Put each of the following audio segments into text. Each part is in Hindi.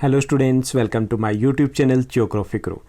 Hello students, welcome to my YouTube channel Geography Crew.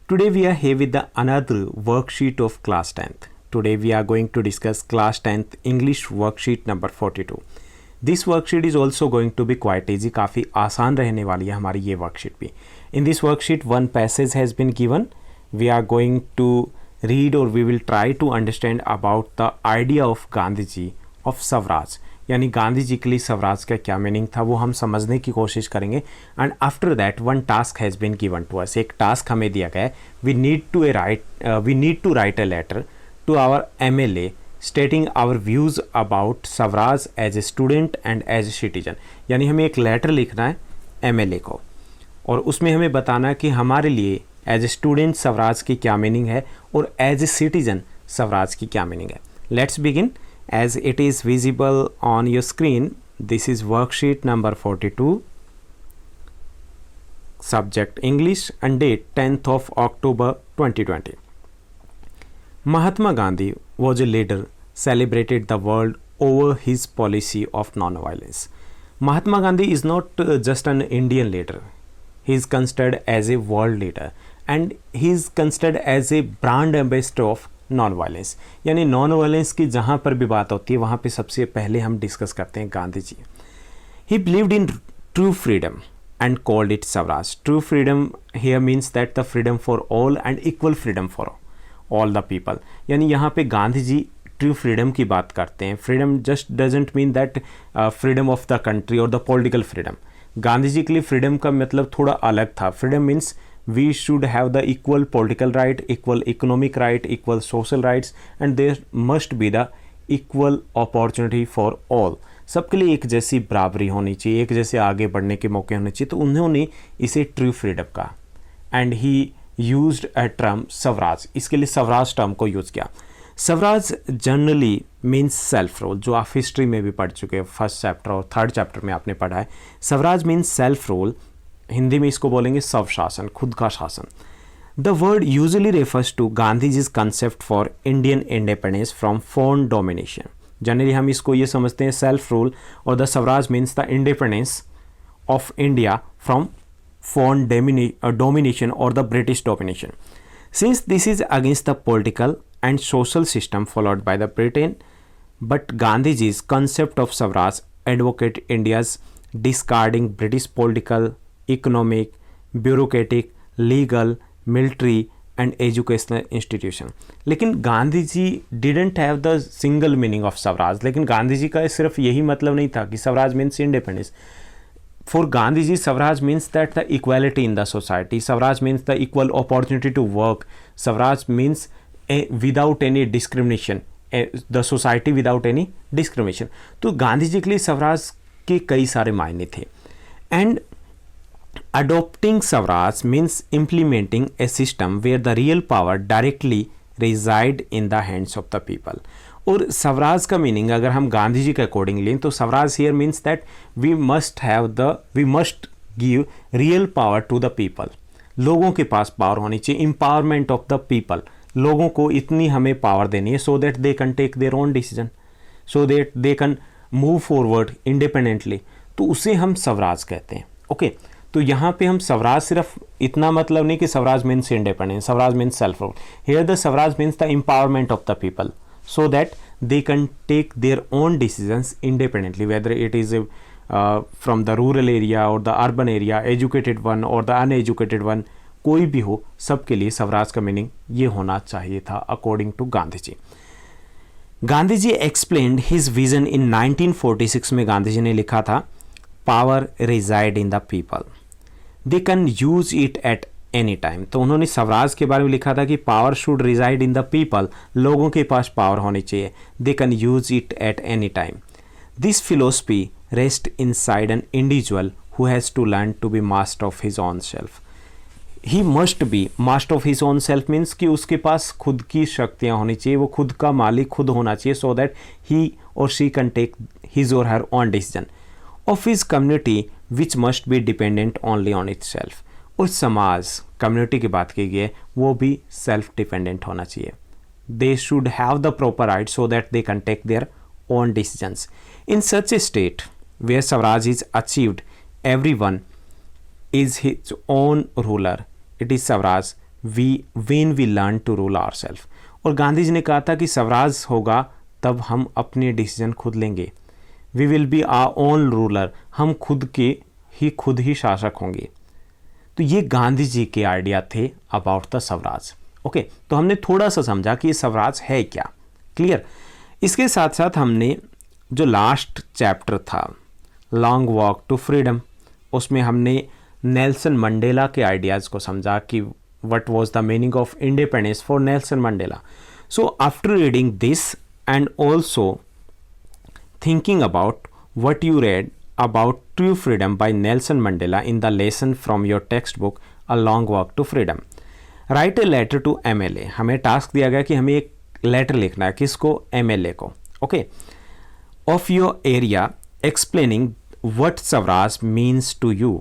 Today we are here with the another worksheet of class 10th. Today we are going to discuss class 10th English worksheet number 42. This worksheet is also going to be quite easy, काफ़ी आसान रहने वाली है हमारी ये worksheet भी. In this worksheet one passage has been given. We are going to read or we will try to understand about the idea of Gandhiji of Swaraj. यानी गांधी जी के लिए स्वराज का क्या मीनिंग था वो हम समझने की कोशिश करेंगे. And after that one task has been given to us. एक टास्क हमें दिया गया है. We need to write a letter to our MLA stating our views about swaraj as a student and as a citizen. यानी हमें एक लेटर लिखना है MLA को और उसमें हमें बताना है कि हमारे लिए एज ए स्टूडेंट स्वराज की क्या मीनिंग है और एज ए सिटीजन स्वराज की क्या मीनिंग है. Let's begin. As it is visible on your screen, this is worksheet number 42, subject English and date 10th of October 2020. Mahatma Gandhi was a leader celebrated the world over his policy of non-violence. Mahatma Gandhi is not just an Indian leader. He is considered as a world leader and he is considered as a brand ambassador of non violence. यानी नॉन वायलेंस की जहाँ पर भी बात होती है वहाँ पे सबसे पहले हम डिस्कस करते हैं Gandhi ji. He believed in true freedom and called it swaraj. True freedom here means that the freedom for all and equal freedom for all the people. यानी यहाँ पे गांधी जी ट्रू फ्रीडम की बात करते हैं. Freedom just doesn't mean that freedom of the country और the political freedom. Gandhi ji के लिए फ्रीडम का मतलब थोड़ा अलग था. Freedom means we should have the equal political right, equal economic right, equal social rights and there must be the equal opportunity for all. सबके लिए एक जैसी बराबरी होनी चाहिए, एक जैसे आगे बढ़ने के मौके होने चाहिए. तो उन्होंने इसे ट्रू फ्रीडम कहा and he used a term swaraj. इसके लिए स्वराज टर्म को यूज़ किया. Swaraj generally means self rule, जो आप हिस्ट्री में भी पढ़ चुके हैं. फर्स्ट चैप्टर और थर्ड चैप्टर में आपने पढ़ा है. Swaraj means self rule. Hindi में इसको बोलेंगे स्वशासन, खुद का शासन. The word usually refers to Gandhiji's concept for Indian independence from foreign domination. Generally हम इसको ये समझते हैं सेल्फ रूल और the swaraj means the independence of India from foreign domination और the British domination. Since this is against the political and social system followed by the Britain, but Gandhiji's concept of swaraj advocate India's discarding British political, economic, bureaucratic, legal, military and educational institution. लेकिन Gandhi ji didn't have the single meaning of swaraj. लेकिन गांधी जी का सिर्फ यही मतलब नहीं था कि swaraj means independence. For Gandhi ji swaraj means that the equality in the society. Swaraj means the equal opportunity to work. Swaraj means without any discrimination, the society without any discrimination. तो गांधी जी के लिए स्वराज के कई सारे मायने थे. And adopting Swaraj means implementing a system where the real power directly reside in the hands of the people. और स्वराज का मीनिंग अगर हम गांधी जी के अकॉर्डिंग लें तो Swaraj here means that we must give real power to the people. लोगों के पास पावर होनी चाहिए. empowerment of the people. लोगों को इतनी हमें पावर देनी है so that they can take their own decision, so that they can move forward independently. तो उसे हम स्वराज कहते हैं. ओके तो यहाँ पे हम स्वराज सिर्फ इतना मतलब नहीं कि swaraj means independence, swaraj means self rule. Here the swaraj means the empowerment of the people so that they can take their own decisions independently, whether it is from the rural area और the urban area, educated one और द अनएजुकेटेड वन, कोई भी हो, सबके लिए स्वराज का मीनिंग ये होना चाहिए था according to Gandhi ji. Gandhi ji explained his vision in 1946 में. गांधी जी ने लिखा था power resides in the people, they can use it at any time. तो उन्होंने स्वराज के बारे में लिखा था कि power should reside in the people, लोगों के पास पावर होनी चाहिए. They can use it at any time. This philosophy rest inside an individual who has to learn to be master of his own self. He must be master of his own self means कि उसके पास खुद की शक्तियाँ होनी चाहिए, वो खुद का मालिक खुद होना चाहिए, सो दैट ही और शी कैन टेक हिज और her own decision. Of his community which must be dependent only on it self. और समाज कम्युनिटी की बात की गई है वो भी सेल्फ डिपेंडेंट होना चाहिए. They should have the proper right so that they can take their own decisions. In such a state where swaraj is achieved, everyone is his own ruler. It is Swaraj when we learn to rule ourselves. और गांधी जी ने कहा था कि स्वराज होगा तब हम अपने डिसीजन खुद लेंगे. We will be our own ruler, हम खुद ही शासक होंगे. तो ये गांधी जी के आइडिया थे अबाउट द स्वराज. ओके, तो हमने थोड़ा सा समझा कि ये स्वराज है क्या. क्लियर. इसके साथ साथ हमने जो लास्ट चैप्टर था लॉन्ग वॉक टू फ्रीडम, उसमें हमने नेल्सन मंडेला के आइडियाज़ को समझा कि what was the meaning of independence for Nelson Mandela. So after reading this and also thinking about what you read about True Freedom by Nelson Mandela in the lesson from your textbook A Long Walk to Freedom, write a letter to MLA. हमें टास्क दिया गया कि हमें एक लेटर लिखना है. किसको? MLA को. Okay, of your area explaining what Swaraj means to you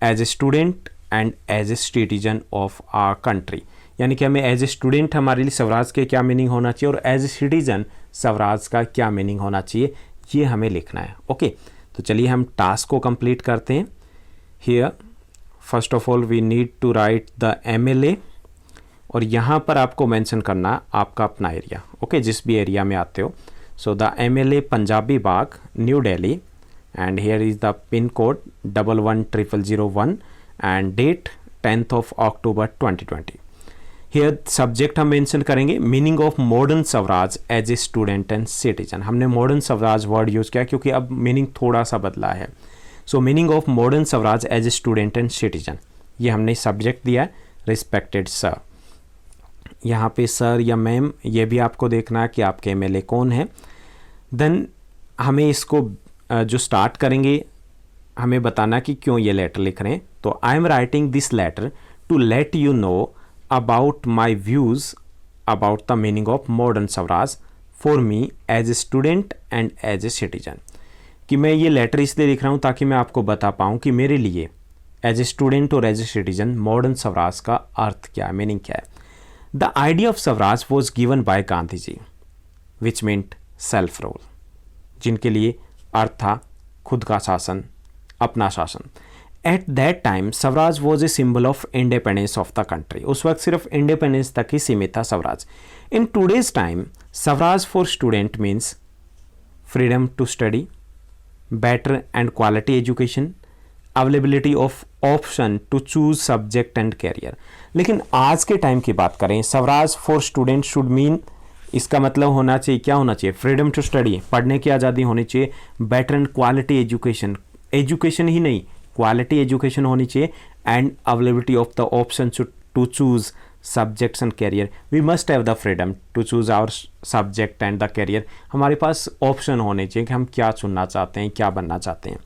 as a student and as a citizen of our country. यानी कि हमें एज ए स्टूडेंट हमारे लिए स्वराज के क्या मीनिंग होना चाहिए और एज ए सिटीजन स्वराज का क्या मीनिंग होना चाहिए, ये हमें लिखना है. ओके, तो चलिए हम टास्क को कंप्लीट करते हैं. Here first of all we need to write the MLA, और यहाँ पर आपको मेंशन करना आपका अपना एरिया. ओके, जिस भी एरिया में आते हो. So the MLA Punjabi Bagh, new Delhi, and here is the pin code 110001 and date 10th of October 2020. Here subject हम मेंशन करेंगे meaning of modern swaraj as a student and citizen. हमने मॉडर्न स्वराज वर्ड यूज़ किया क्योंकि अब मीनिंग थोड़ा सा बदला है. So meaning of modern swaraj as a student and citizen, ये हमने सब्जेक्ट दिया है रिस्पेक्टेड सर. यहाँ पे सर या मैम ये भी आपको देखना है कि आपके MLA कौन है. देन हमें इसको जो स्टार्ट करेंगे हमें बताना कि क्यों ये लेटर लिख रहे हैं. तो I am writing this letter to let you know about my views about the meaning of modern swaraj for me as a student and as a citizen. कि मैं ये लेटर इसलिए लिख रहा हूँ ताकि मैं आपको बता पाऊँ कि मेरे लिए एज ए स्टूडेंट और as a citizen modern swaraj का अर्थ क्या है, मीनिंग क्या है. The idea of swaraj was given by Gandhi ji which meant self rule, जिनके लिए अर्थ था खुद का शासन, अपना शासन. At that time swaraj was a symbol of independence of the country. उस वक्त सिर्फ इंडिपेंडेंस तक ही सीमित था swaraj. In today's time swaraj for student means freedom to study, better and quality education, availability of option to choose subject and career. लेकिन आज के टाइम की बात करें, swaraj for student should mean, इसका मतलब होना चाहिए, क्या होना चाहिए? फ्रीडम टू स्टडी, पढ़ने की आज़ादी होनी चाहिए. Better and quality education, education ही नहीं क्वालिटी एजुकेशन होनी चाहिए. And availability of the option to choose subjects and career. We must have the freedom to choose our subject and the career. हमारे पास ऑप्शन होने चाहिए कि हम क्या चुनना चाहते हैं, क्या बनना चाहते हैं.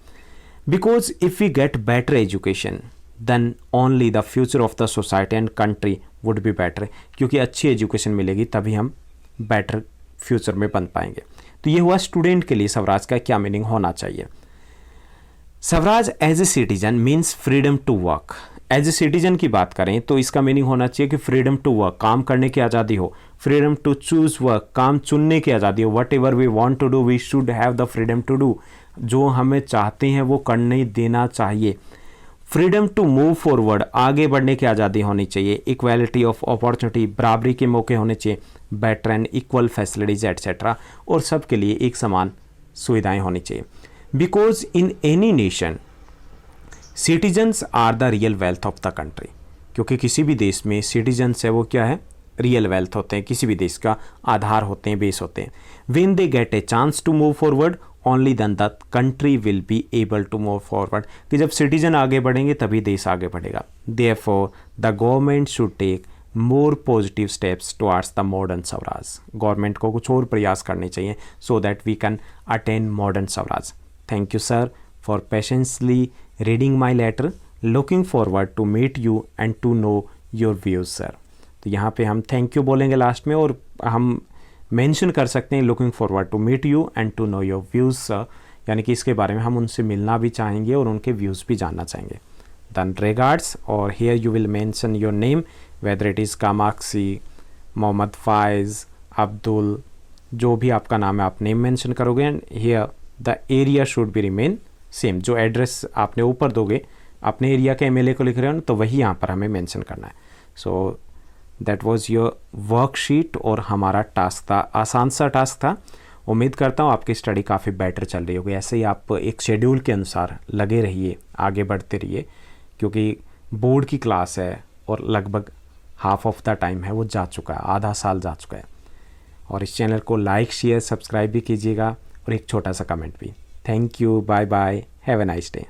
Because if we get better education then only the future of the society and country would be better. क्योंकि अच्छी एजुकेशन मिलेगी तभी हम बेटर फ्यूचर में बन पाएंगे. तो ये हुआ स्टूडेंट के लिए स्वराज का क्या मीनिंग होना चाहिए. Swaraj as a citizen means freedom to work. As a citizen की बात करें तो इसका मीनिंग होना चाहिए कि फ्रीडम टू वर्क, काम करने की आज़ादी हो. फ्रीडम टू चूज वर्क, काम चुनने की आज़ादी हो. Whatever we want to do we should have the freedom to do. जो हमें चाहते हैं वो करने देना चाहिए. फ्रीडम टू मूव फॉरवर्ड, आगे बढ़ने की आज़ादी होनी चाहिए. इक्वालिटी ऑफ अपॉर्चुनिटी, बराबरी के मौके होने चाहिए. Better and equal facilities etcetera, और सबके लिए एक समान सुविधाएं होनी चाहिए. Because in any nation citizens are the real wealth of the country. क्योंकि किसी भी देश में सिटीजन्स है वो क्या है? रियल वेल्थ होते हैं, किसी भी देश का आधार होते हैं, बेस होते हैं. When they get a chance to move forward only then the country will be able to move forward. कि जब सिटीजन आगे बढ़ेंगे तभी देश आगे बढ़ेगा. Therefore the government should take more positive steps towards the modern swaraj. Government को कुछ और प्रयास करने चाहिए so that we can attain modern swaraj. Thank you sir for patiently reading my letter. Looking forward to meet you and to know your views sir. तो यहाँ पे हम थैंक यू बोलेंगे लास्ट में, और हम मेंशन कर सकते हैं looking forward to meet you and to know your views sir. यानी कि इसके बारे में हम उनसे मिलना भी चाहेंगे और उनके व्यूज़ भी जानना चाहेंगे. देन रिगार्ड्स, और here you will mention your name, whether it is Kamakshi, Mohammad Faiz, Abdul, जो भी आपका नाम है आप नेम मेंशन करोगे. And here the area should be remain same. जो एड्रेस आपने ऊपर दोगे अपने एरिया के एमएलए को लिख रहे हो ना, तो वही यहाँ पर हमें मेंशन करना है. So that was your worksheet और हमारा टास्क था, आसान सा टास्क था. उम्मीद करता हूँ आपकी स्टडी काफ़ी बेटर चल रही होगी. ऐसे ही आप एक शेड्यूल के अनुसार लगे रहिए, आगे बढ़ते रहिए, क्योंकि बोर्ड की क्लास है और लगभग हाफ ऑफ द टाइम है वो जा चुका है, आधा साल जा चुका है. और इस चैनल को लाइक शेयर सब्सक्राइब भी कीजिएगा और एक छोटा सा कमेंट भी. Thank you, bye bye, have a nice day.